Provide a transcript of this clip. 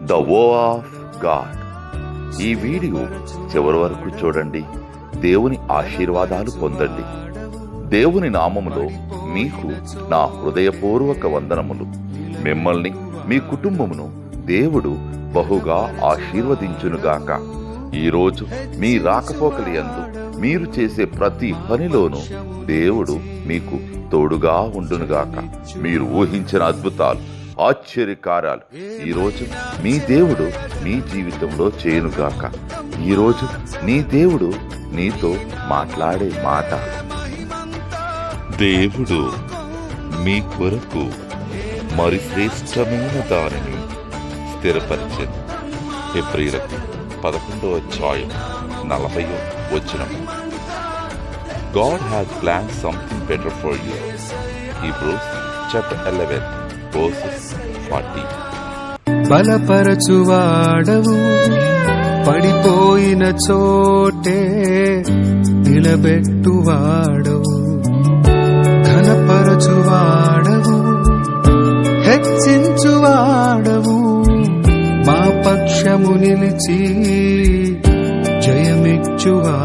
The వో of God. ఈ video చివరి వరకు చూడండి. దేవుని ఆశీర్వాదాలు పొందండి. దేవుని నామములో మీకు నా హృదయపూర్వక వందనములు. మిమ్మల్ని మీ కుటుంబమును దేవుడు బహుగా ఆశీర్వదించునుగాక. ఈరోజు మీ రాకపోకలి యందు మీరు చేసే ప్రతి పనిలోనూ దేవుడు మీకు తోడుగా ఉండునుగాక. మీరు ఊహించిన అద్భుతాలు, ఆశ్చర్యకార్యాలు ఈరోజు మీ దేవుడు మీ జీవితంలో చేయునుగాక. ఈరోజు నీ దేవుడు నీతో మాట్లాడే మాట, దేవుడు మీ కొరకు మరి శ్రేష్టమైన దానిని స్థిరపరిచింది. హెబ్రీయులకు 11:40. God has planned something better for you. Hebrews chapter 11:40. బలపరచువాడవు, పడిపోయిన చోటే నిలబెట్టువాడవు, ఘనపరచువాడవు, హెచ్చించువాడవు, మా పక్షము నిలిచి జయమిచ్చువా.